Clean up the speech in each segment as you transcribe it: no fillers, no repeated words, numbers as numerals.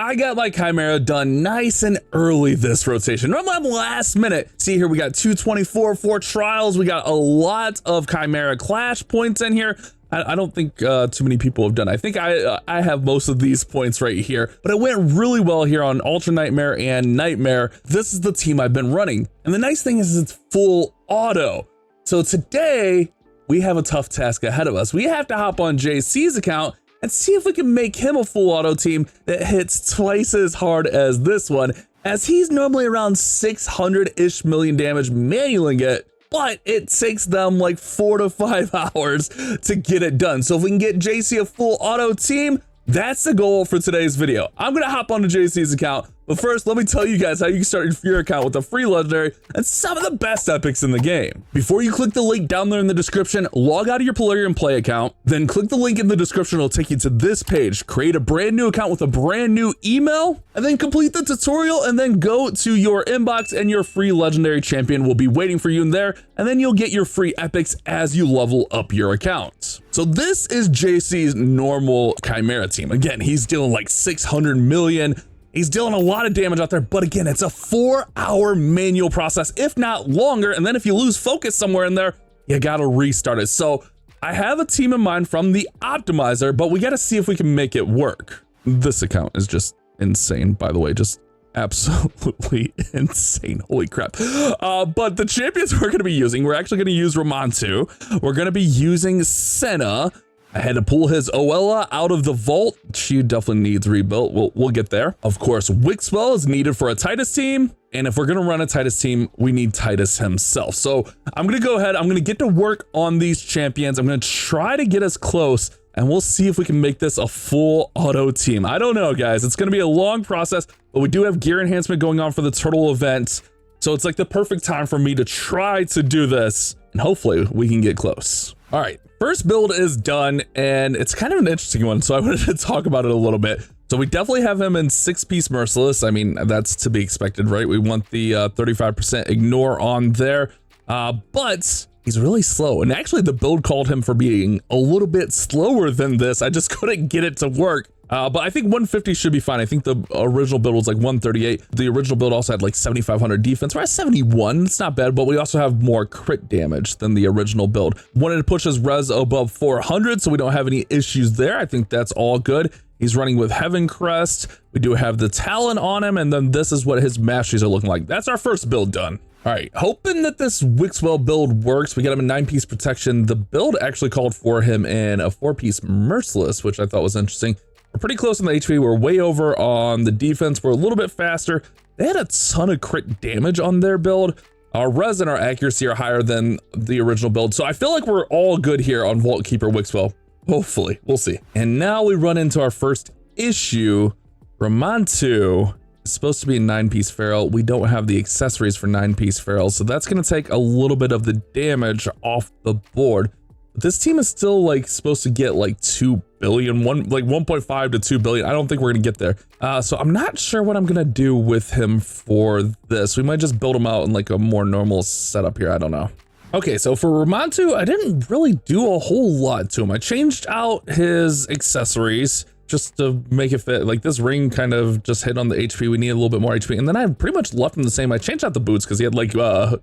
I got my Chimera done nice and early this rotation. Normally I'm last minute. See here, we got 224, 4 trials. We got a lot of Chimera Clash points in here. I don't think too many people have done. I think I have most of these points right here, but it went really well here on Ultra Nightmare and Nightmare. This is the team I've been running. And the nice thing is it's full auto. So today we have a tough task ahead of us. We have to hop on JC's account and see if we can make him a full auto team that hits twice as hard as this one, as he's normally around 600-ish million damage manualing it, but it takes them like 4 to 5 hours to get it done. So if we can get JC a full auto team, that's the goal for today's video. I'm gonna hop onto JC's account, but first let me tell you guys how you can start your account with a free legendary and some of the best epics in the game. Before you click the link down there in the description, log out of your Plarium Play account, then click the link in the description. It'll take you to this page. Create a brand new account with a brand new email, and then complete the tutorial, and then go to your inbox and your free legendary champion will be waiting for you in there, and then you'll get your free epics as you level up your account. So this is JC's normal Chimera team. Again, he's dealing like 600 million. He's dealing a lot of damage out there, but again, it's a 4-hour manual process, if not longer. And then if you lose focus somewhere in there, you gotta restart it. So I have a team in mind from the optimizer, but we gotta see if we can make it work. This account is just insane, by the way, just absolutely insane. Holy crap. But the champions we're gonna be using, we're actually gonna use Ramontu. We're gonna be using Senna. I had to pull his Oella out of the vault. She definitely needs rebuilt. We'll get there. Of course, Wixwell is needed for a Titus team. And if we're gonna run a Titus team, we need Titus himself. So I'm gonna go ahead, I'm gonna get to work on these champions. I'm gonna try to get us close, and we'll see if we can make this a full auto team. I don't know, guys. It's gonna be a long process, but we do have gear enhancement going on for the turtle event. So it's like the perfect time for me to try to do this, and hopefully we can get close. All right, first build is done, and it's kind of an interesting one, so I wanted to talk about it a little bit. So we definitely have him in 6-piece Merciless. I mean, that's to be expected, right? We want the 35% ignore on there, but he's really slow. And actually the build called him for being a little bit slower than this. I just couldn't get it to work. But I think 150 should be fine. I think the original build was like 138. The original build also had like 7,500 defense. We're at 71. It's not bad, but we also have more crit damage than the original build. Wanted to push his res above 400, so we don't have any issues there. I think that's all good. He's running with Heaven Crest. We do have the Talon on him, and then this is what his masteries are looking like. That's our first build done. All right, hoping that this Wixwell build works. We got him in 9-piece protection. The build actually called for him in a 4-piece Merciless, which I thought was interesting. We're pretty close on the HP. We're way over on the defense. We're a little bit faster. They had a ton of crit damage on their build. Our res and our accuracy are higher than the original build. So I feel like we're all good here on Vault Keeper Wixwell. Hopefully, we'll see. And now we run into our first issue. Ramontu is supposed to be a 9-piece Feral. We don't have the accessories for 9-piece Feral. So that's gonna take a little bit of the damage off the board. But this team is still like supposed to get like 2 billion, like 1.5 to 2 billion. I don't think we're gonna get there. So I'm not sure what I'm gonna do with him for this. We might just build him out in like a more normal setup here. I don't know. Okay, so for Ramontu, I didn't really do a whole lot to him. I changed out his accessories just to make it fit. Like this ring kind of just hit on the HP. We need a little bit more HP. And then I pretty much left him the same. I changed out the boots because he had like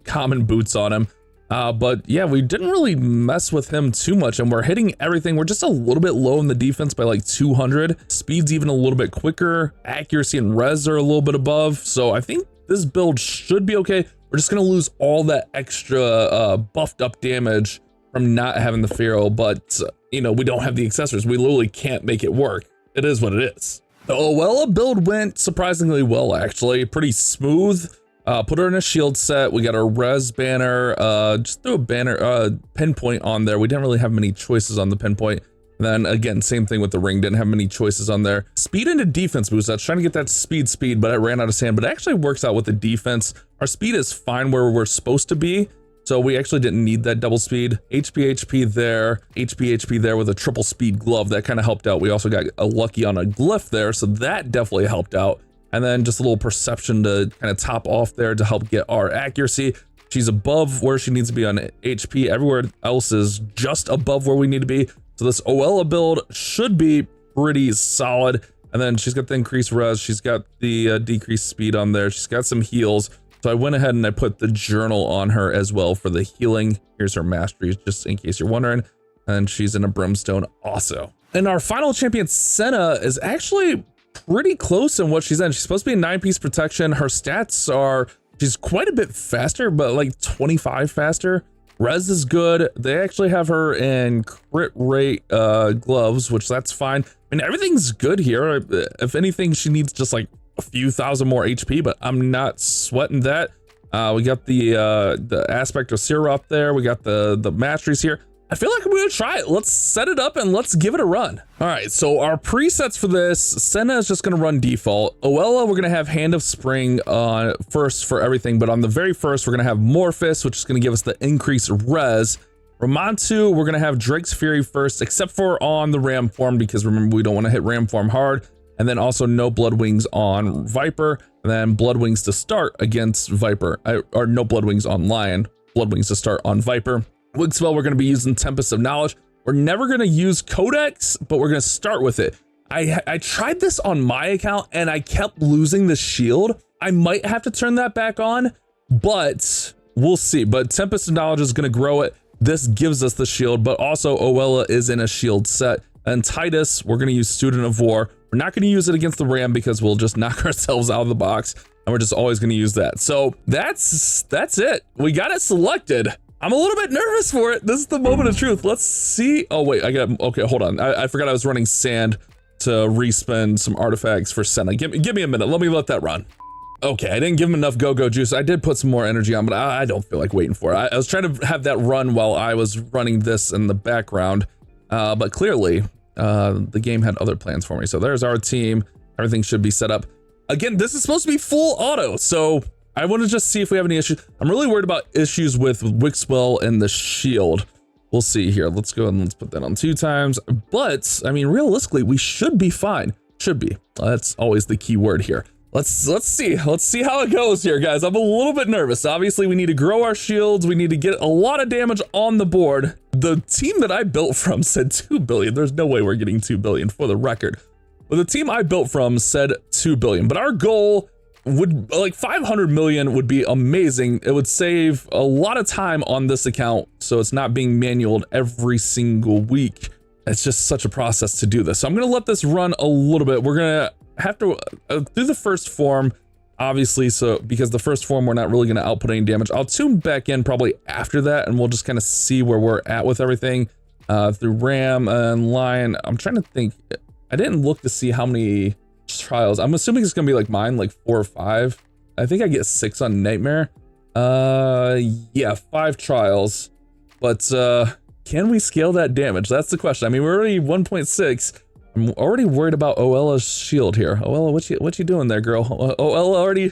common boots on him. But yeah, we didn't really mess with him too much, and we're hitting everything. We're just a little bit low in the defense by like 200. Speed's even a little bit quicker. Accuracy and res are a little bit above. So I think this build should be okay. We're just gonna lose all that extra buffed up damage from not having the Feral, but you know, we don't have the accessories. We literally can't make it work. It is what it is. The Oella build went surprisingly well, actually. Pretty smooth. Put her in a shield set. We got our res banner, just threw a banner, pinpoint on there. We didn't really have many choices on the pinpoint. And then again, same thing with the ring, didn't have many choices on there. Speed into defense boost. I was trying to get that speed, but I ran out of sand, but it actually works out with the defense. Our speed is fine where we're supposed to be. So we actually didn't need that double speed. HP there, HP there with a triple speed glove. That kind of helped out. We also got a lucky on a glyph there. So that definitely helped out. And then just a little perception to kind of top off there to help get our accuracy. She's above where she needs to be on HP. Everywhere else is just above where we need to be. So this Oella build should be pretty solid. And then she's got the increased res. She's got the decreased speed on there. She's got some heals. So I went ahead and I put the journal on her as well for the healing. Here's her masteries, just in case you're wondering. And she's in a brimstone also. And our final champion, Senna, is actually pretty close in what she's in. She's supposed to be a 9-piece protection. Her stats are, she's quite a bit faster, but like 25 faster. Res is good. They actually have her in crit rate gloves, which that's fine. I mean, everything's good here. If anything, she needs just like a few thousand more HP, but I'm not sweating that. We got the aspect of Sierra up there. We got the masteries here. I feel like I'm gonna try it. Let's set it up and let's give it a run. All right, so our presets for this, Senna is just gonna run default. Oella, we're gonna have Hand of Spring on first for everything, but on the very first, we're gonna have Morphus, which is gonna give us the increased res. Ramontu, we're gonna have Drake's Fury first, except for on the Ram form, because remember, we don't wanna hit Ram form hard. And then also no Blood Wings on Viper, and then Blood Wings to start against Viper, or no Blood Wings on Lion, Blood Wings to start on Viper. Wigspell, we're going to be using Tempest of Knowledge. We're never going to use Codex, but we're going to start with it. I tried this on my account and I kept losing the shield. I might have to turn that back on, but we'll see. But Tempest of Knowledge is going to grow it. This gives us the shield, but also Oella is in a shield set. And Titus, we're going to use Student of War. We're not going to use it against the Ram because we'll just knock ourselves out of the box, and we're just always going to use that. So that's it. We got it selected. I'm a little bit nervous for it. This is the moment of truth. Let's see. Oh wait, okay, hold on. I forgot I was running sand to respend some artifacts for Senna. Give me a minute. Let me let that run. Okay, I didn't give him enough go-go juice. I did put some more energy on, but I don't feel like waiting for it. I was trying to have that run while I was running this in the background, but clearly the game had other plans for me. So there's our team. Everything should be set up. Again, this is supposed to be full auto, so I want to just see if we have any issues. I'm really worried about issues with Wixwell and the shield. We'll see here. Let's go and let's put that on 2 times. But I mean, realistically, we should be fine. Should be. That's always the key word here. Let's see. Let's see how it goes here, guys. I'm a little bit nervous. Obviously, we need to grow our shields. We need to get a lot of damage on the board. The team that I built from said 2 billion. There's no way we're getting 2 billion for the record. But the team I built from said 2 billion. But our goal would, like, 500 million would be amazing. It would save a lot of time on this account, so it's not being manualed every single week. It's just such a process to do this. So I'm gonna let this run a little bit. We're gonna have to do the first form, obviously, so because the first form we're not really gonna output any damage. I'll tune back in probably after that, and we'll just kind of see where we're at with everything through Ram and Lion. I'm trying to think. I didn't look to see how many trials. I'm assuming it's gonna be like mine, like 4 or 5. I think I get 6 on Nightmare. Yeah, 5 trials, but can we scale that damage? That's the question. I mean, we're already 1.6. I'm already worried about Oella's shield here. Oella, what you doing there, girl? Oella already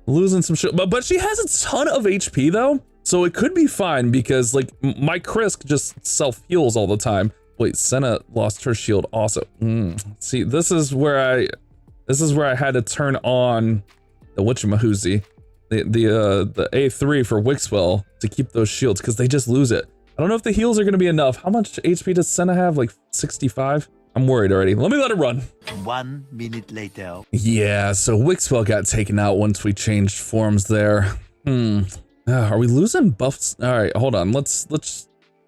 losing some shield, but she has a ton of HP though, so it could be fine because like my Krisk just self heals all the time. Wait, Senna lost her shield also. See, this is where I had to turn on the whatchamahoozy, the A3 for Wixwell to keep those shields because they just lose it. I don't know if the heals are going to be enough. How much HP does Senna have? Like 65? I'm worried already. Let me let it run. 1 minute later. Yeah, so Wixwell got taken out once we changed forms there. Are we losing buffs? All right, hold on. Let's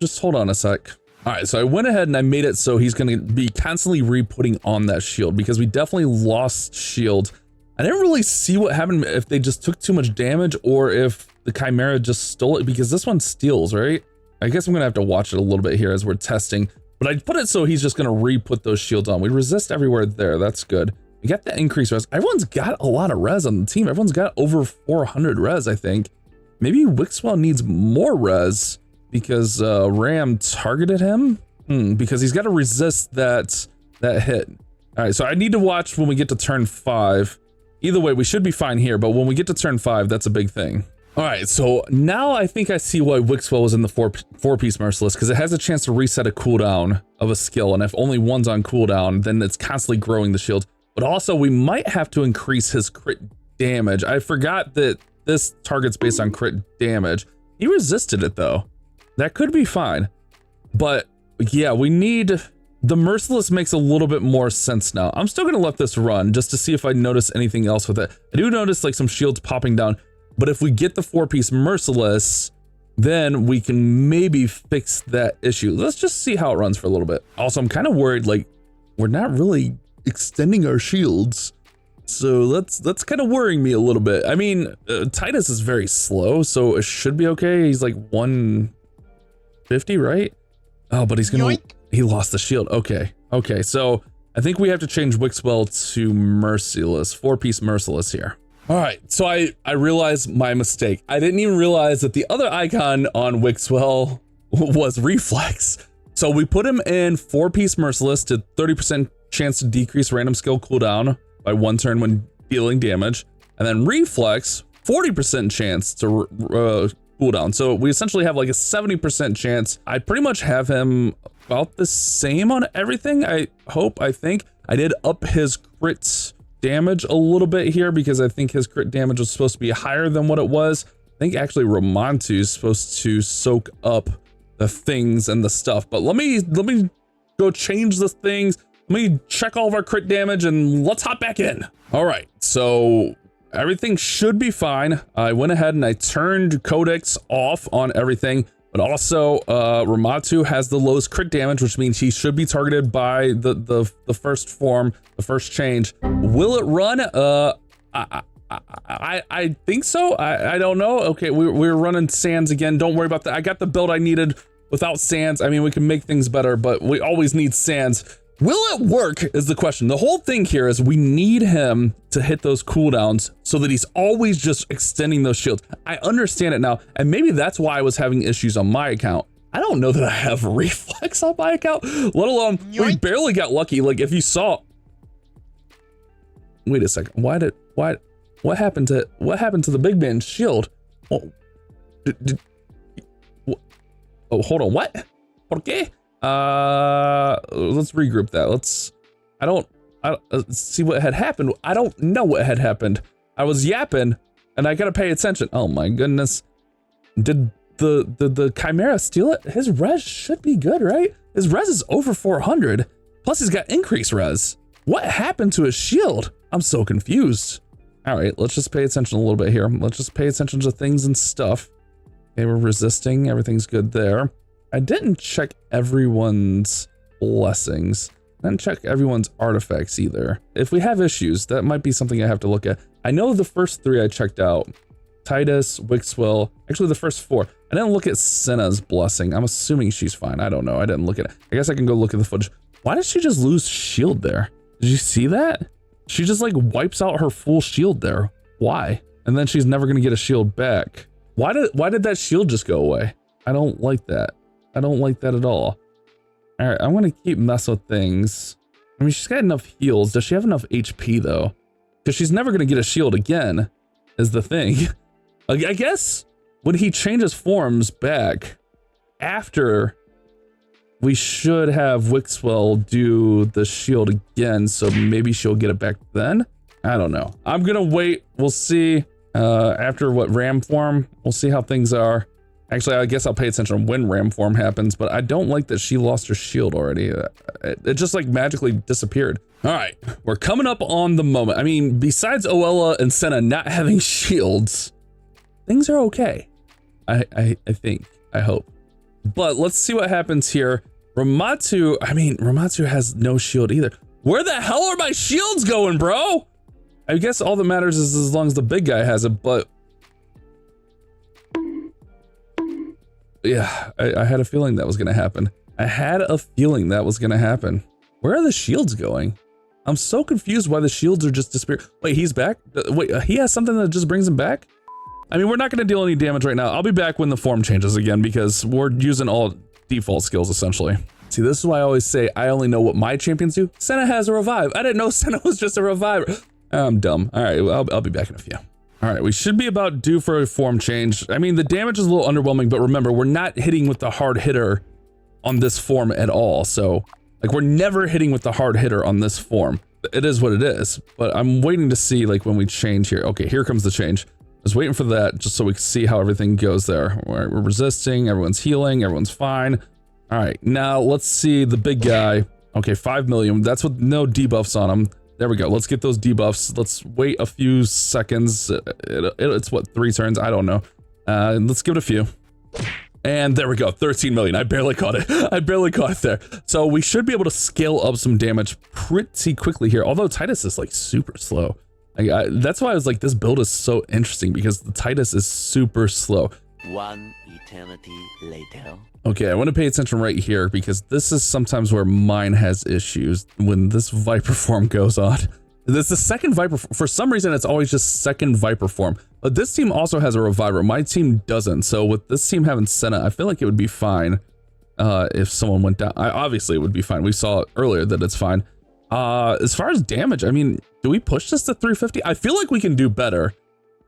just hold on a sec. All right, so I went ahead and I made it so he's going to be constantly re-putting on that shield because we definitely lost shield. I didn't really see what happened, if they just took too much damage or if the Chimera just stole it, because this one steals, right? I guess I'm going to have to watch it a little bit here as we're testing, but I put it so he's just going to re-put those shields on. We resist everywhere there. That's good. We got the increased res. Everyone's got a lot of res on the team. Everyone's got over 400 res, I think. Maybe Wixwell needs more res because Ram targeted him? Because he's got to resist that hit. All right, so I need to watch when we get to turn 5. Either way, we should be fine here, but when we get to turn 5, that's a big thing. All right, so now I think I see why Wixwell was in the four-piece Merciless, because it has a chance to reset a cooldown of a skill, and if only one's on cooldown, then it's constantly growing the shield. But also, we might have to increase his crit damage. I forgot that this target's based on crit damage. He resisted it, though. That could be fine. But, yeah, we need The Merciless makes a little bit more sense now. I'm still gonna let this run just to see if I notice anything else with it. I do notice like some shields popping down, but if we get the 4-piece Merciless, then we can maybe fix that issue. Let's just see how it runs for a little bit. Also, I'm kind of worried, like, we're not really extending our shields. So that's kind of worrying me a little bit. I mean, Titus is very slow, so it should be okay. He's like 150, right? Oh, but he's gonna, Yoink. He lost the shield. Okay, so I think we have to change Wixwell to Merciless, 4-piece Merciless here. All right, so I realized my mistake. I didn't even realize that the other icon on Wixwell was Reflex. So we put him in 4-piece Merciless to 30% chance to decrease random skill cooldown by 1 turn when dealing damage, and then Reflex, 40% chance to cooldown. So we essentially have like a 70% chance. I pretty much have him about the same on everything. I think. I did up his crit damage a little bit here because I think his crit damage was supposed to be higher than what it was. I think actually Ramontu is supposed to soak up the things and the stuff, but let me go change the things. Let me check all of our crit damage and let's hop back in. All right, so everything should be fine. I went ahead and I turned Codex off on everything, but also Ramontu has the lowest crit damage, which means he should be targeted by the first form, the first change. Will it run? I think so. I don't know. Okay, we're running Sands again. Don't worry about that. I got the build I needed without Sands. I mean, we can make things better, but we always need Sands. Will it work is the question. The whole thing here is we need him to hit those cooldowns so that he's always just extending those shields. I understand it now, and maybe that's why I was having issues on my account. I don't know that I have Reflex on my account, let alone we barely got lucky. Like if you saw, wait a second, what happened to the big man's shield? Oh, oh, hold on, what? Okay. Let's regroup that. I don't see what had happened. I don't know what had happened. I was yapping and I gotta pay attention. Oh my goodness. Did the Chimera steal it? His res should be good, right? His res is over 400. Plus he's got increased res. What happened to his shield? I'm so confused. All right, let's just pay attention a little bit here. Let's just pay attention to things and stuff. Okay, we're resisting. Everything's good there. I didn't check everyone's blessings. I didn't check everyone's artifacts either. If we have issues, that might be something I have to look at. I know the first 3 I checked out. Titus, Wixwell, actually the first 4. I didn't look at Senna's blessing. I'm assuming she's fine. I don't know. I didn't look at it. I guess I can go look at the footage. Why did she just lose shield there? Did you see that? She just like wipes out her full shield there. Why? And then she's never gonna get a shield back. Why did that shield just go away? I don't like that. I don't like that at all. All right, I'm gonna keep messing with things. I mean, she's got enough heals. Does she have enough HP though? Because she's never gonna get a shield again, is the thing. I guess when he changes forms back after, we should have Wixwell do the shield again, so maybe she'll get it back then. I don't know. I'm gonna wait. We'll see after what Ram form. We'll see how things are. Actually, I guess I'll pay attention when Ram form happens, but I don't like that she lost her shield already. It just like magically disappeared. All right, we're coming up on the moment. I mean, besides Oella and Senna not having shields, things are okay. I think, I hope. But let's see what happens here. Ramontu has no shield either. Where the hell are my shields going, bro? I guess all that matters is as long as the big guy has it, but yeah, I had a feeling that was gonna happen. I had a feeling that was gonna happen. Where are the shields going? I'm so confused why the shields are just disappearing. Wait, he's back? Wait, he has something that just brings him back? I mean, we're not gonna deal any damage right now. I'll be back when the form changes again because we're using all default skills essentially. See, this is why I always say I only know what my champions do. Senna has a revive. I didn't know Senna was just a reviver. I'm dumb. All right, well, I'll be back in a few. All right, we should be about due for a form change. I mean, the damage is a little underwhelming, but remember, we're not hitting with the hard hitter on this form at all. So, like, we're never hitting with the hard hitter on this form. It is what it is, but I'm waiting to see, like, when we change here. Okay, here comes the change. I was waiting for that just so we can see how everything goes there. We're resisting, everyone's healing, everyone's fine. All right, now let's see the big guy. Okay, 5 million. That's with no debuffs on them. There we go. Let's get those debuffs. Let's wait a few seconds. It's what, 3 turns? I don't know. Let's give it a few. And there we go, 13 million. I barely caught it. I barely caught it there. So we should be able to scale up some damage pretty quickly here. Although Titus is like super slow. That's why I was like, this build is so interesting because the Titus is super slow. 1 eternity later. Okay, I want to pay attention right here because this is sometimes where mine has issues when this Viper form goes on. This is the second Viper. For some reason, it's always just second Viper form. But this team also has a Reviver. My team doesn't. So with this team having Senna, I feel like it would be fine if someone went down. Obviously, it would be fine. We saw earlier that it's fine. As far as damage, I mean, do we push this to 350? I feel like we can do better.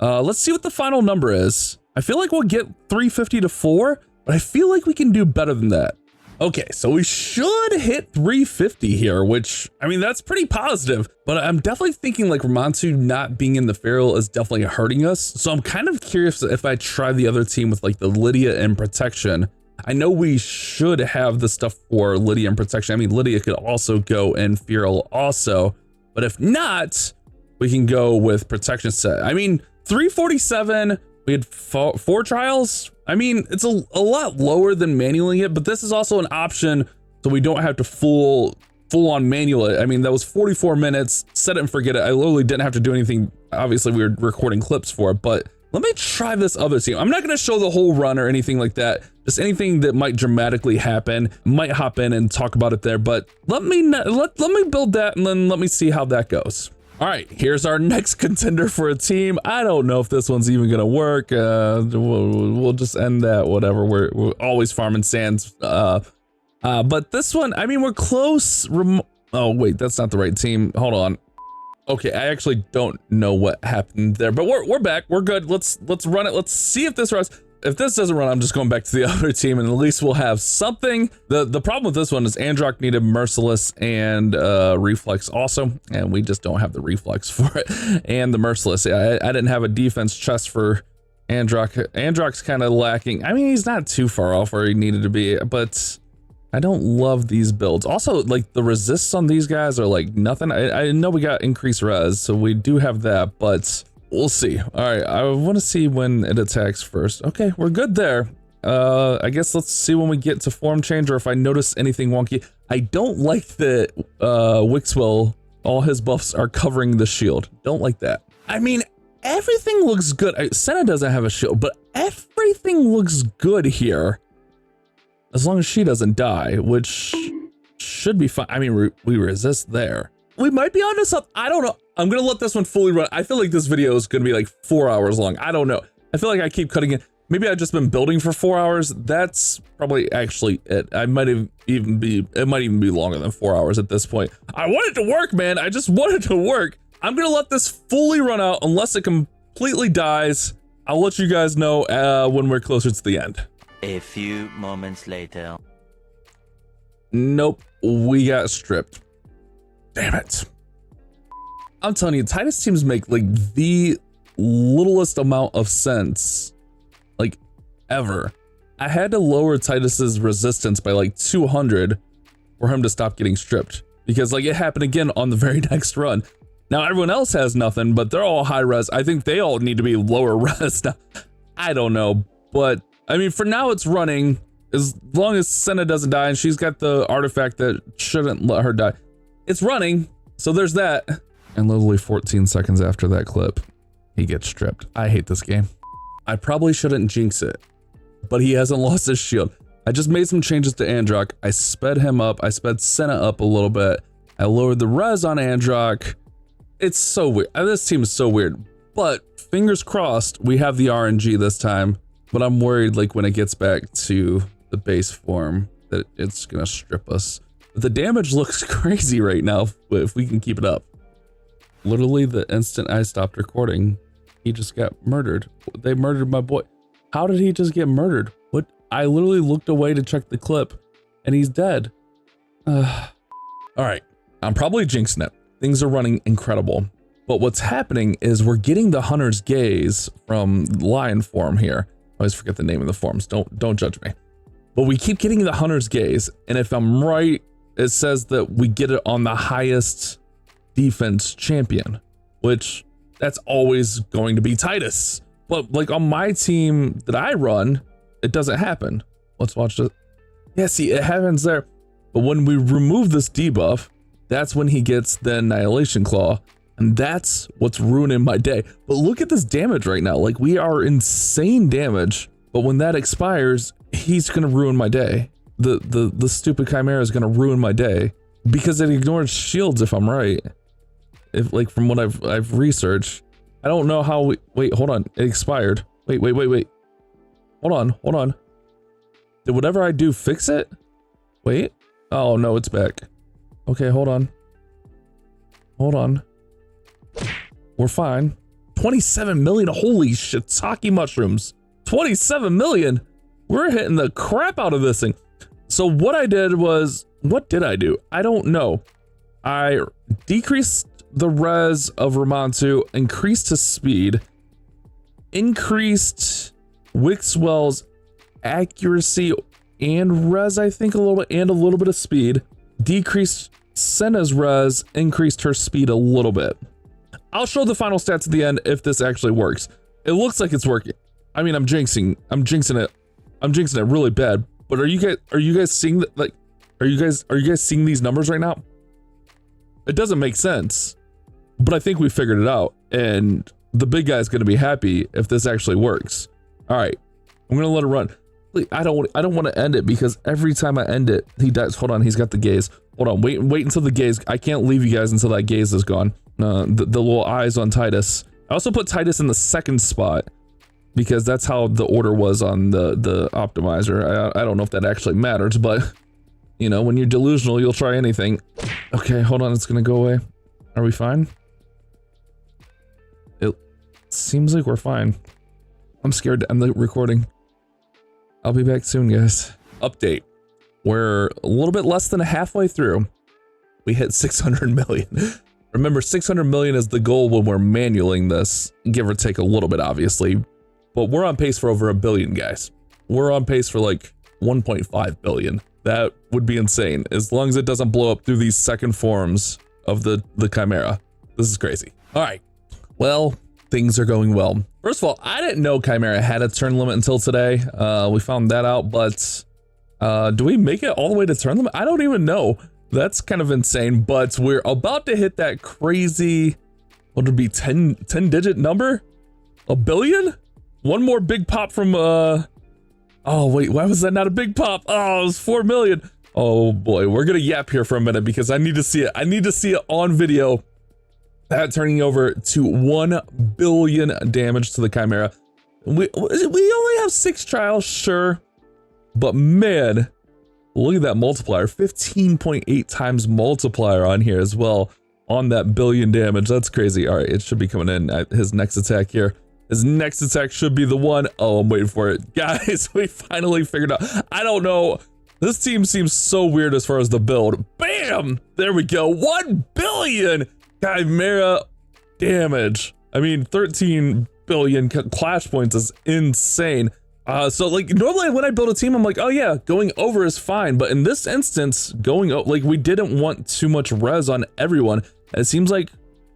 Let's see what the final number is. I feel like we'll get 350 to 4, but I feel like we can do better than that. Okay, so we should hit 350 here, which, I mean, that's pretty positive, but I'm definitely thinking like Ramontu not being in the Feral is definitely hurting us. So I'm kind of curious if I try the other team with like the Lydia and Protection. I know we should have the stuff for Lydia and Protection. I mean, Lydia could also go in Feral also, but if not, we can go with Protection set. I mean, 347, we had 4 trials. I mean, it's a lot lower than manualing it, but this is also an option so we don't have to full on manual it. I mean, that was 44 minutes, set it and forget it. I literally didn't have to do anything. Obviously, we were recording clips for it, but let me try this other team. I'm not going to show the whole run or anything like that. Just anything that might dramatically happen, might hop in and talk about it there, but let me build that and then let me see how that goes. All right, here's our next contender for a team. I don't know if this one's even gonna work. We'll just end that, whatever. We're always farming sands. But this one, I mean, we're close. Oh, wait, that's not the right team. Hold on. Okay, I actually don't know what happened there, but we're back. We're good. Let's run it. Let's see if this runs. If this doesn't run, I'm just going back to the other team and at least we'll have something. The problem with this one is Androck needed Merciless and Reflex also, and we just don't have the Reflex for it. And the Merciless, I didn't have a defense chest for Androck. Androck's kind of lacking. I mean, he's not too far off where he needed to be, but I don't love these builds. Also, like the resists on these guys are like nothing. I know we got increased res, so we do have that, but we'll see. All right, I want to see when it attacks first. Okay, we're good there. I guess let's see when we get to form change or if I notice anything wonky. I don't like that Wixwell, all his buffs are covering the shield. Don't like that. I mean, everything looks good. Senna doesn't have a shield, but everything looks good here. As long as she doesn't die, which should be fine. I mean, we resist there. We might be onto something. I don't know. I'm gonna let this one fully run. I feel like this video is gonna be like 4 hours long. I don't know. I feel like I keep cutting it. Maybe I've just been building for 4 hours. That's probably actually it. It might even be longer than 4 hours at this point. I want it to work, man. I just want it to work. I'm gonna let this fully run out unless it completely dies. I'll let you guys know when we're closer to the end. A few moments later. Nope, we got stripped. Damn it. I'm telling you, Titus teams make like the littlest amount of sense, like ever. I had to lower Titus's resistance by like 200 for him to stop getting stripped because like it happened again on the very next run. Now everyone else has nothing, but they're all high res. I think they all need to be lower res. Now, I don't know, but I mean, for now it's running as long as Senna doesn't die and she's got the artifact that shouldn't let her die. It's running, so there's that. And literally 14 seconds after that clip, he gets stripped. I hate this game. I probably shouldn't jinx it, but he hasn't lost his shield. I just made some changes to Androck. I sped him up. I sped Senna up a little bit. I lowered the res on Androck. It's so weird. This team is so weird, but fingers crossed we have the RNG this time, but I'm worried like when it gets back to the base form that it's gonna strip us. The damage looks crazy right now if we can keep it up. Literally the instant I stopped recording, he just got murdered. They murdered my boy. How did he just get murdered? What? I literally looked away to check the clip and he's dead. All right, I'm probably jinxing it. Things are running incredible. But what's happening is we're getting the Hunter's Gaze from Lion form here. I always forget the name of the forms. Don't judge me. But we keep getting the Hunter's Gaze. And if I'm right, it says that we get it on the highest defense champion, which that's always going to be Titus. But like on my team that I run, it doesn't happen. Let's watch it. Yeah, see, it happens there. But when we remove this debuff, that's when he gets the Annihilation Claw. And that's what's ruining my day. But look at this damage right now. Like, we are insane damage. But when that expires, he's gonna ruin my day. The stupid Chimera is gonna ruin my day because it ignores shields, if I'm right. If, like, from what I've researched. I don't know how we, wait, hold on. It expired. Wait. Hold on. Did whatever I do fix it? Wait. Oh no, it's back. Okay, hold on. We're fine. 27 million, holy shiitake mushrooms. 27 million. We're hitting the crap out of this thing. So what I did was, what did I do? I don't know. I decreased the res of Ramontu, increased his speed, increased Wixwell's accuracy and res, I think a little bit, and a little bit of speed, decreased Senna's res, increased her speed a little bit. I'll show the final stats at the end if this actually works. It looks like it's working. I mean, I'm jinxing it really bad. But are you guys seeing that? Like, are you guys seeing these numbers right now? It doesn't make sense, but I think we figured it out, and the big guy's gonna be happy if this actually works. All right, I'm gonna let it run. I don't want to end it because every time I end it, he dies. Hold on, he's got the gaze. Hold on, wait until the gaze. I can't leave you guys until that gaze is gone. The little eyes on Titus. I also put Titus in the second spot because that's how the order was on the optimizer. I don't know if that actually matters, but you know, when you're delusional, you'll try anything. Okay, hold on, it's gonna go away. Are we fine? It seems like we're fine. I'm scared to end the recording. I'll be back soon, guys. Update. We're a little bit less than halfway through. We hit 600 million. Remember, 600 million is the goal when we're manualing this, give or take a little bit, obviously. But we're on pace for over 1 billion, guys. We're on pace for like 1.5 billion. That would be insane, as long as it doesn't blow up through these second forms of the Chimera. This is crazy. All right, well, things are going well. First of all, I didn't know Chimera had a turn limit until today. We found that out, but do we make it all the way to turn limit? I don't even know. That's kind of insane, but we're about to hit that crazy, what would it be, 10 digit number? 1 billion? One more big pop from, oh wait, why was that not a big pop? Oh, it was 4 million. Oh boy, we're gonna yap here for a minute because I need to see it. I need to see it on video. That turning over to 1 billion damage to the Chimera. We only have 6 trials, sure, but man, look at that multiplier, 15.8 times multiplier on here as well on that billion damage. That's crazy. All right, it should be coming in at his next attack here. His next attack should be the one. Oh, I'm waiting for it. Guys, we finally figured out. I don't know. This team seems so weird as far as the build. Bam! There we go. 1 billion Chimera damage. I mean, 13 billion clash points is insane. So like normally when I build a team, I'm like, oh yeah, going over is fine. But in this instance, like we didn't want too much res on everyone. It seems like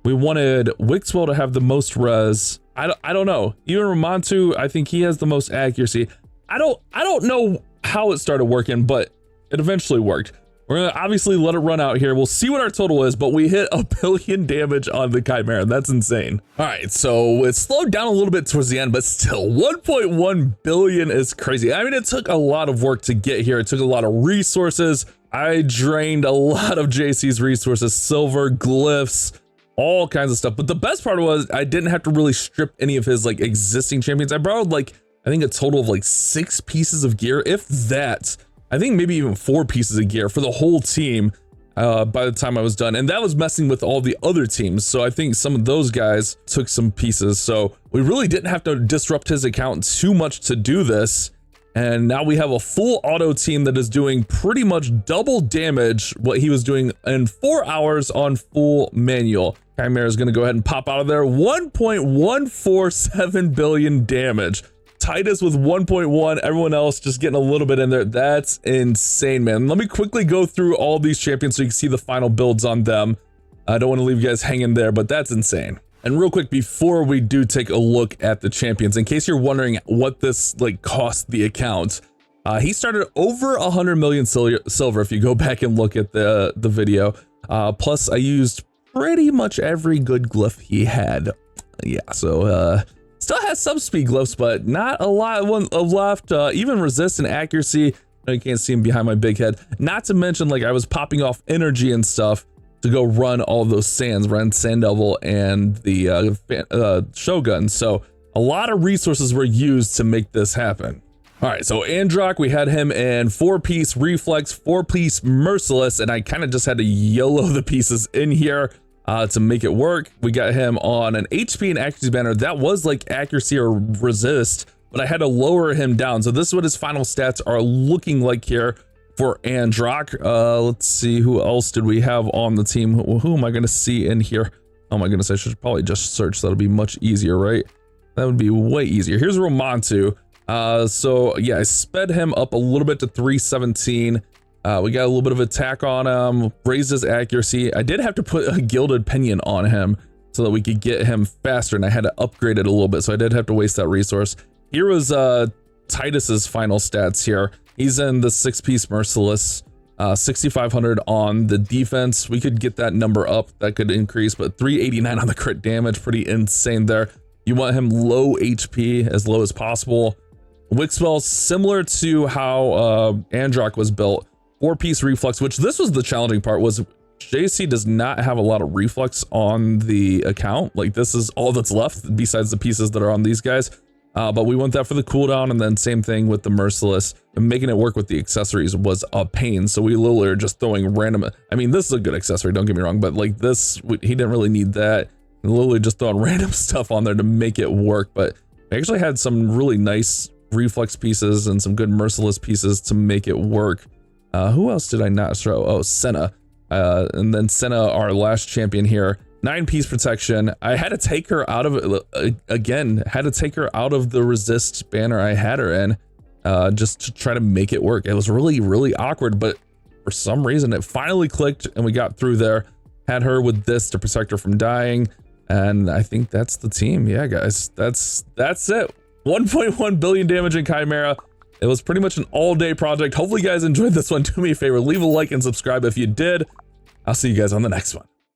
we wanted Wixwell to have the most res. I don't know. Even Ramontu, I think he has the most accuracy. I don't know how it started working, but it eventually worked. We're gonna obviously let it run out here. We'll see what our total is, but we hit 1 billion damage on the Chimera. That's insane. All right, so it slowed down a little bit towards the end, but still 1.1 billion is crazy. I mean, it took a lot of work to get here. It took a lot of resources. I drained a lot of JC's resources, silver, glyphs, all kinds of stuff. But the best part was I didn't have to really strip any of his like existing champions. I borrowed like, I think a total of like 6 pieces of gear, if that. I think maybe even 4 pieces of gear for the whole team by the time I was done. And that was messing with all the other teams. So I think some of those guys took some pieces. So we really didn't have to disrupt his account too much to do this. And now we have a full auto team that is doing pretty much double damage what he was doing in 4 hours on full manual. Chimera is going to go ahead and pop out of there. 1.147 billion damage. Titus with 1.1, everyone else just getting a little bit in there. That's insane, man. Let me quickly go through all these champions so you can see the final builds on them. I don't want to leave you guys hanging there, but that's insane. And real quick, before we do take a look at the champions, in case you're wondering what this like cost the account, he started over 100 million silver if you go back and look at the video. Plus I used pretty much every good glyph he had. Yeah, so still has some speed glyphs, but not a lot of left. Even resist and accuracy. You can't see him behind my big head. Not to mention, like, I was popping off energy and stuff to go run all those sands, run Sand Devil and the Shogun. So a lot of resources were used to make this happen. All right, so Androck, we had him in 4-piece Reflex, 4-piece Merciless, and I kind of just had to YOLO the pieces in here to make it work. We got him on an HP and accuracy banner. That was like accuracy or resist, but I had to lower him down. So this is what his final stats are looking like here for Androck. Let's see, who else did we have on the team? Who am I going to see in here? Oh my goodness, I should probably just search. That'll be much easier, right? That would be way easier. Here's Romantu. So yeah, I sped him up a little bit to 317. We got a little bit of attack on him, raised his accuracy. I did have to put a Gilded Pinion on him so that we could get him faster, and I had to upgrade it a little bit, so I did have to waste that resource. Here was Titus's final stats here. He's in the 6-piece Merciless, 6,500 on the defense. We could get that number up, that could increase, but 389 on the crit damage, pretty insane there. You want him low HP, as low as possible. Wick spell, similar to how Androck was built, 4-piece Reflex, which this was the challenging part, was JC does not have a lot of reflex on the account. Like, this is all that's left besides the pieces that are on these guys. But we went that for the cooldown, and then same thing with the Merciless, and making it work with the accessories was a pain. So we literally are just throwing random, I mean, this is a good accessory, don't get me wrong, but like this, he didn't really need that. Literally just throwing random stuff on there to make it work. But I actually had some really nice reflex pieces and some good Merciless pieces to make it work. Who else did I not throw? Oh, Senna. And then Senna, our last champion here, 9-piece protection. I had to take her out of it again, had to take her out of the resist banner I had her in, just to try to make it work. It was really, really awkward, but for some reason it finally clicked and we got through there. Had her with this to protect her from dying. And I think that's the team. Yeah, guys, that's it. 1.1 billion damage in Chimera. It was pretty much an all-day project. Hopefully you guys enjoyed this one. Do me a favor, leave a like and subscribe if you did. I'll see you guys on the next one.